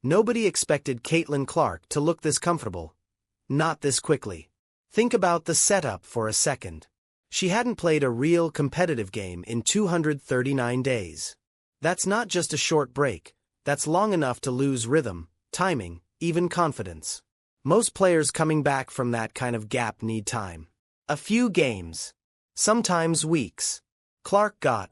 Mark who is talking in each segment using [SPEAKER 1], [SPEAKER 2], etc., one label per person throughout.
[SPEAKER 1] Nobody expected Caitlin Clark to look this comfortable. Not this quickly. Think about the setup for a second. She hadn't played a real competitive game in 239 days. That's not just a short break, that's long enough to lose rhythm, timing, even confidence. Most players coming back from that kind of gap need time. A few games. Sometimes weeks. Clark got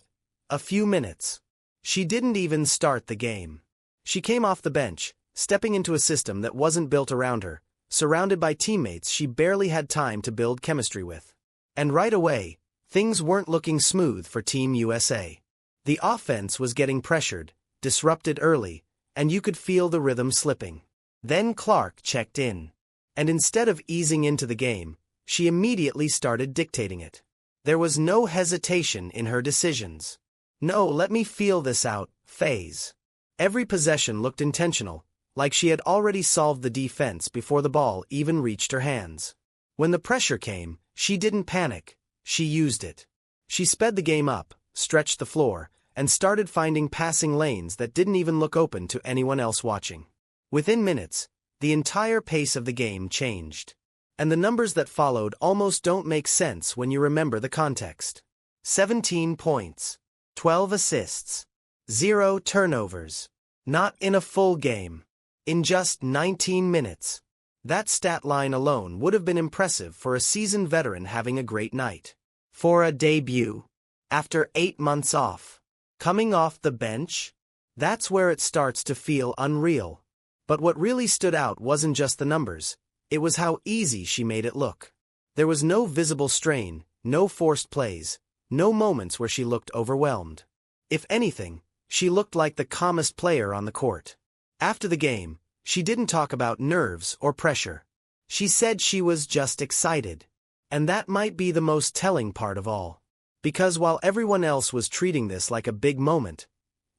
[SPEAKER 1] a few minutes. She didn't even start the game. She came off the bench, stepping into a system that wasn't built around her, surrounded by teammates she barely had time to build chemistry with. And right away, things weren't looking smooth for Team USA. The offense was getting pressured, disrupted early, and you could feel the rhythm slipping. Then Clark checked in. And instead of easing into the game, she immediately started dictating it. There was no hesitation in her decisions. No let me feel this out phase. Every possession looked intentional, like she had already solved the defense before the ball even reached her hands. When the pressure came, she didn't panic, she used it. She sped the game up, stretched the floor, and started finding passing lanes that didn't even look open to anyone else watching. Within minutes, the entire pace of the game changed. And the numbers that followed almost don't make sense when you remember the context. 17 points, 12 assists, 0 turnovers. Not in a full game. In just 19 minutes. That stat line alone would have been impressive for a seasoned veteran having a great night. For a debut. After 8 months off. Coming off the bench? That's where it starts to feel unreal. But what really stood out wasn't just the numbers, it was how easy she made it look. There was no visible strain, no forced plays, no moments where she looked overwhelmed. If anything, she looked like the calmest player on the court. After the game, she didn't talk about nerves or pressure. She said she was just excited. And that might be the most telling part of all. Because while everyone else was treating this like a big moment,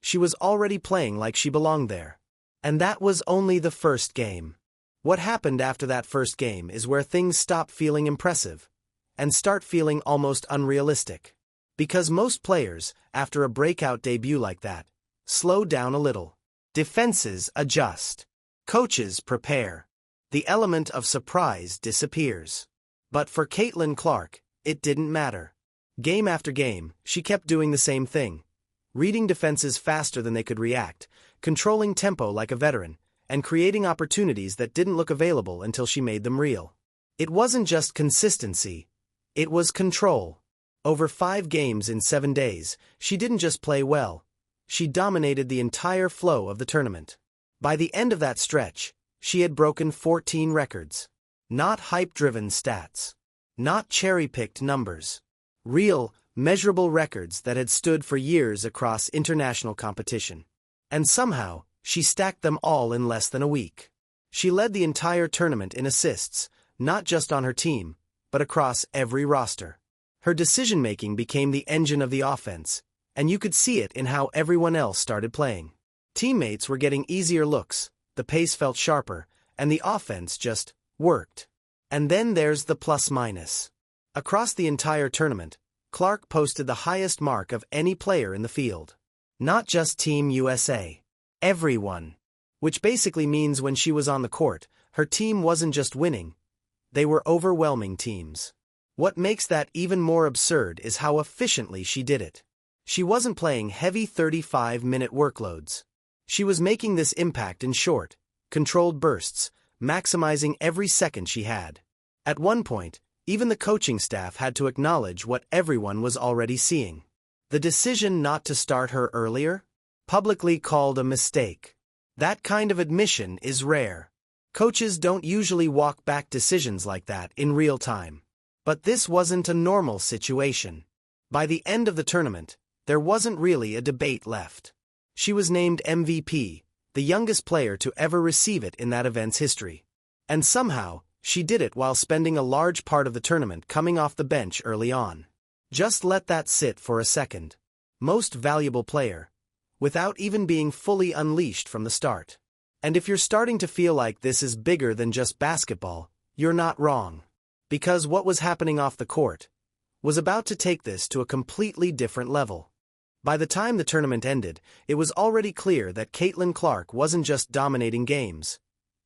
[SPEAKER 1] she was already playing like she belonged there. And that was only the first game. What happened after that first game is where things stop feeling impressive and start feeling almost unrealistic. Because most players, after a breakout debut like that, slow down a little. Defenses adjust. Coaches prepare. The element of surprise disappears. But for Caitlin Clark, it didn't matter. Game after game, she kept doing the same thing. Reading defenses faster than they could react, controlling tempo like a veteran, and creating opportunities that didn't look available until she made them real. It wasn't just consistency. It was control. Over 5 games in 7 days, she didn't just play well. She dominated the entire flow of the tournament. By the end of that stretch, she had broken 14 records. Not hype-driven stats. Not cherry-picked numbers. Real, measurable records that had stood for years across international competition. And somehow, she stacked them all in less than a week. She led the entire tournament in assists, not just on her team, but across every roster. Her decision-making became the engine of the offense, and you could see it in how everyone else started playing. Teammates were getting easier looks, the pace felt sharper, and the offense just worked. And then there's the plus-minus. Across the entire tournament, Clark posted the highest mark of any player in the field. Not just Team USA. Everyone. Which basically means when she was on the court, her team wasn't just winning. They were overwhelming teams. What makes that even more absurd is how efficiently she did it. She wasn't playing heavy 35-minute workloads. She was making this impact in short, controlled bursts, maximizing every second she had. At one point, even the coaching staff had to acknowledge what everyone was already seeing. The decision not to start her earlier? Publicly called a mistake. That kind of admission is rare. Coaches don't usually walk back decisions like that in real time. But this wasn't a normal situation. By the end of the tournament, there wasn't really a debate left. She was named MVP, the youngest player to ever receive it in that event's history. And somehow, she did it while spending a large part of the tournament coming off the bench early on. Just let that sit for a second. Most valuable player, without even being fully unleashed from the start. And if you're starting to feel like this is bigger than just basketball, you're not wrong. Because what was happening off the court was about to take this to a completely different level. By the time the tournament ended, it was already clear that Caitlin Clark wasn't just dominating games.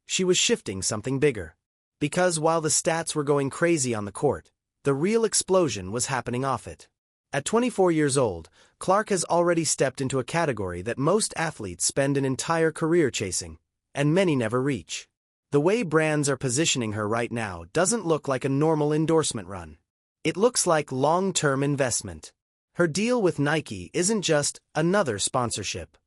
[SPEAKER 1] She was shifting something bigger. Because while the stats were going crazy on the court, the real explosion was happening off it. At 24 years old, Clark has already stepped into a category that most athletes spend an entire career chasing, and many never reach. The way brands are positioning her right now doesn't look like a normal endorsement run. It looks like long-term investment. Her deal with Nike isn't just another sponsorship.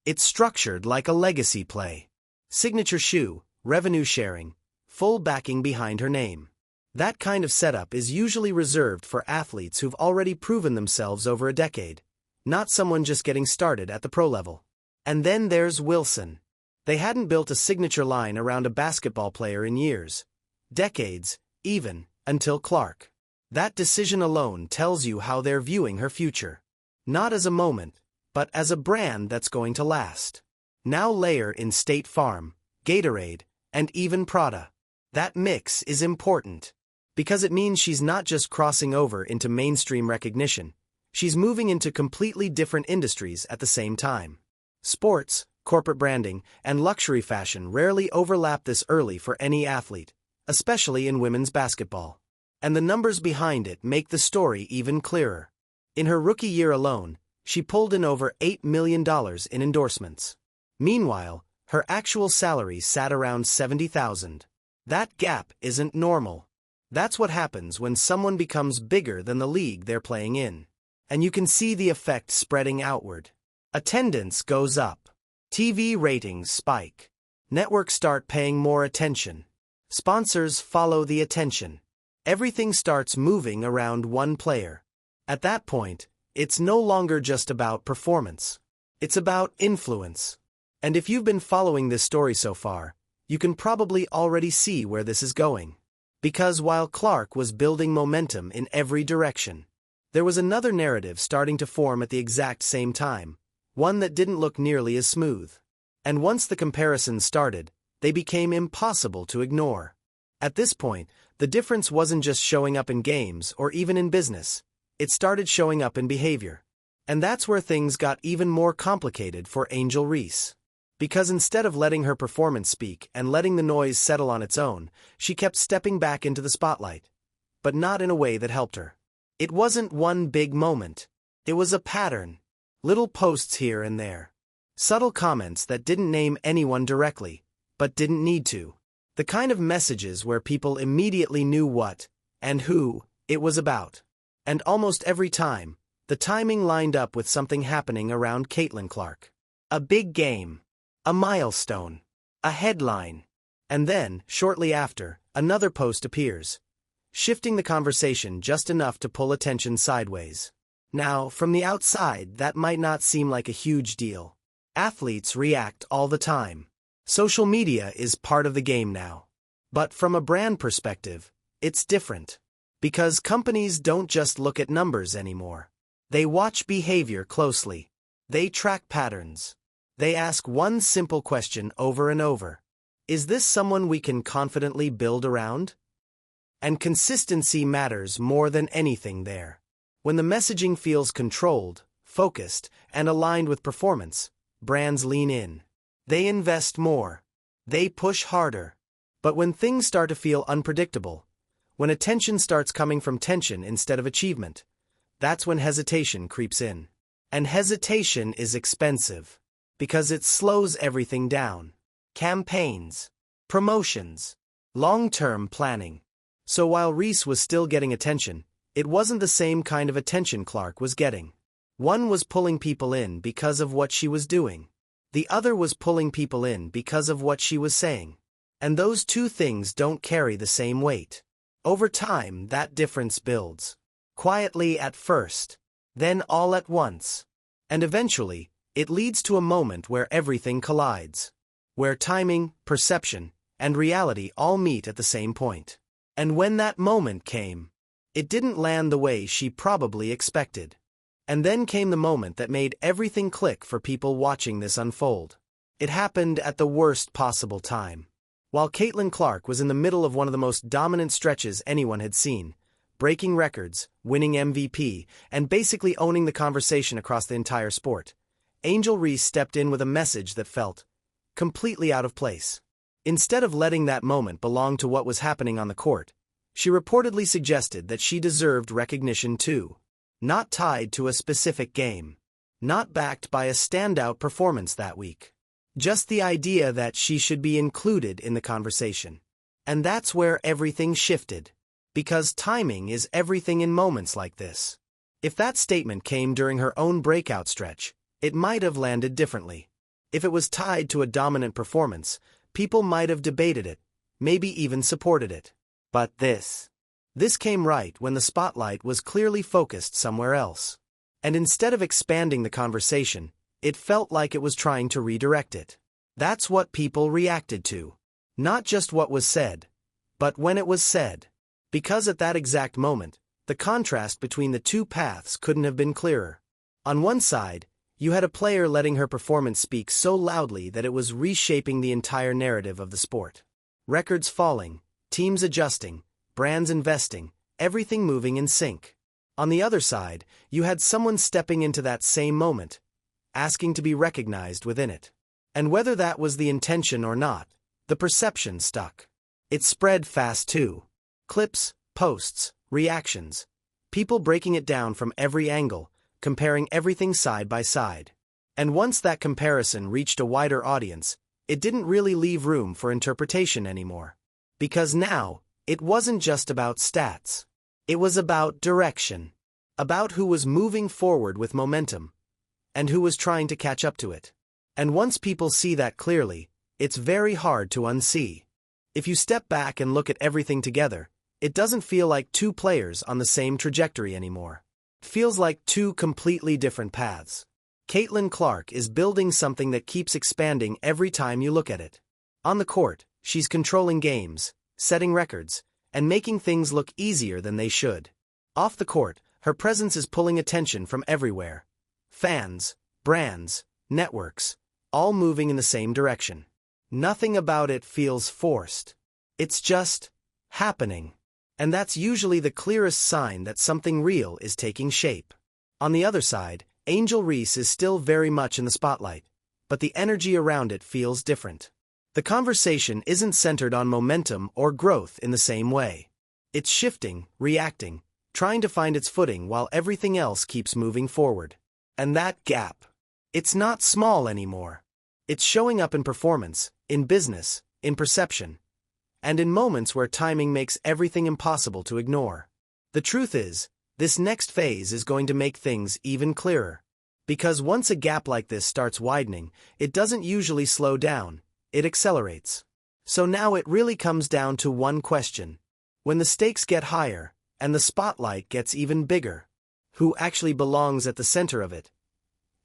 [SPEAKER 1] It's structured like a legacy play. Signature shoe, revenue sharing, full backing behind her name. That kind of setup is usually reserved for athletes who've already proven themselves over a decade, not someone just getting started at the pro level. And then there's Wilson. They hadn't built a signature line around a basketball player in years, decades, even, until Clark. That decision alone tells you how they're viewing her future. Not as a moment, but as a brand that's going to last. Now layer in State Farm, Gatorade, and even Prada. That mix is important. Because it means she's not just crossing over into mainstream recognition, she's moving into completely different industries at the same time. Sports, corporate branding, and luxury fashion rarely overlap this early for any athlete, especially in women's basketball. And the numbers behind it make the story even clearer. In her rookie year alone, she pulled in over $8 million in endorsements. Meanwhile, her actual salary sat around $70,000. That gap isn't normal. That's what happens when someone becomes bigger than the league they're playing in. And you can see the effect spreading outward. Attendance goes up. TV ratings spike. Networks start paying more attention. Sponsors follow the attention. Everything starts moving around one player. At that point, it's no longer just about performance. It's about influence. And if you've been following this story so far, you can probably already see where this is going. Because while Clark was building momentum in every direction, there was another narrative starting to form at the exact same time, one that didn't look nearly as smooth. And once the comparisons started, they became impossible to ignore. At this point, the difference wasn't just showing up in games or even in business. It started showing up in behavior. And that's where things got even more complicated for Angel Reese. Because instead of letting her performance speak and letting the noise settle on its own, she kept stepping back into the spotlight. But not in a way that helped her. It wasn't one big moment. It was a pattern. Little posts here and there. Subtle comments that didn't name anyone directly, but didn't need to. The kind of messages where people immediately knew what, and who, it was about. And almost every time, the timing lined up with something happening around Caitlin Clark. A big game. A milestone. A headline. And then, shortly after, another post appears, shifting the conversation just enough to pull attention sideways. Now, from the outside, that might not seem like a huge deal. Athletes react all the time. Social media is part of the game now. But from a brand perspective, it's different. Because companies don't just look at numbers anymore. They watch behavior closely. They track patterns. They ask one simple question over and over. Is this someone we can confidently build around? And consistency matters more than anything there. When the messaging feels controlled, focused, and aligned with performance, brands lean in. They invest more. They push harder. But when things start to feel unpredictable, when attention starts coming from tension instead of achievement, that's when hesitation creeps in. And hesitation is expensive. Because it slows everything down. Campaigns, promotions, long-term planning. So while Reese was still getting attention, it wasn't the same kind of attention Clark was getting. One was pulling people in because of what she was doing. The other was pulling people in because of what she was saying. And those two things don't carry the same weight. Over time, that difference builds. Quietly at first, then all at once. And eventually, it leads to a moment where everything collides. Where timing, perception, and reality all meet at the same point. And when that moment came, it didn't land the way she probably expected. And then came the moment that made everything click for people watching this unfold. It happened at the worst possible time. While Caitlin Clark was in the middle of one of the most dominant stretches anyone had seen, breaking records, winning MVP, and basically owning the conversation across the entire sport, Angel Reese stepped in with a message that felt completely out of place. Instead of letting that moment belong to what was happening on the court, she reportedly suggested that she deserved recognition too. Not tied to a specific game. Not backed by a standout performance that week. Just the idea that she should be included in the conversation. And that's where everything shifted. Because timing is everything in moments like this. If that statement came during her own breakout stretch, it might have landed differently. If it was tied to a dominant performance, people might have debated it, maybe even supported it. But this came right when the spotlight was clearly focused somewhere else. And instead of expanding the conversation, it felt like it was trying to redirect it. That's what people reacted to. Not just what was said, but when it was said. Because at that exact moment, the contrast between the two paths couldn't have been clearer. On one side, you had a player letting her performance speak so loudly that it was reshaping the entire narrative of the sport. Records falling, teams adjusting, brands investing, everything moving in sync. On the other side, you had someone stepping into that same moment, asking to be recognized within it. And whether that was the intention or not, the perception stuck. It spread fast too. Clips, posts, reactions. People breaking it down from every angle, comparing everything side by side. And once that comparison reached a wider audience, it didn't really leave room for interpretation anymore. Because now, it wasn't just about stats. It was about direction. About who was moving forward with momentum, and who was trying to catch up to it. And once people see that clearly, it's very hard to unsee. If you step back and look at everything together, it doesn't feel like two players on the same trajectory anymore. It feels like two completely different paths. Caitlin Clark is building something that keeps expanding every time you look at it. On the court, she's controlling games, setting records, and making things look easier than they should. Off the court, her presence is pulling attention from everywhere. Fans, brands, networks, all moving in the same direction. Nothing about it feels forced. It's just happening. And that's usually the clearest sign that something real is taking shape. On the other side, Angel Reese is still very much in the spotlight, but the energy around it feels different. The conversation isn't centered on momentum or growth in the same way. It's shifting, reacting, trying to find its footing while everything else keeps moving forward. And that gap, it's not small anymore. It's showing up in performance, in business, in perception, and in moments where timing makes everything impossible to ignore. The truth is, this next phase is going to make things even clearer. Because once a gap like this starts widening, it doesn't usually slow down, it accelerates. So now it really comes down to one question. When the stakes get higher, and the spotlight gets even bigger, who actually belongs at the center of it?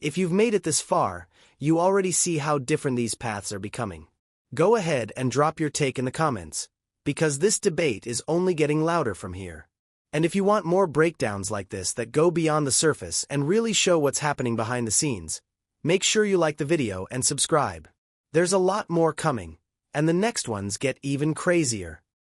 [SPEAKER 1] If you've made it this far, you already see how different these paths are becoming. Go ahead and drop your take in the comments, because this debate is only getting louder from here. And if you want more breakdowns like this that go beyond the surface and really show what's happening behind the scenes, make sure you like the video and subscribe. There's a lot more coming, and the next ones get even crazier.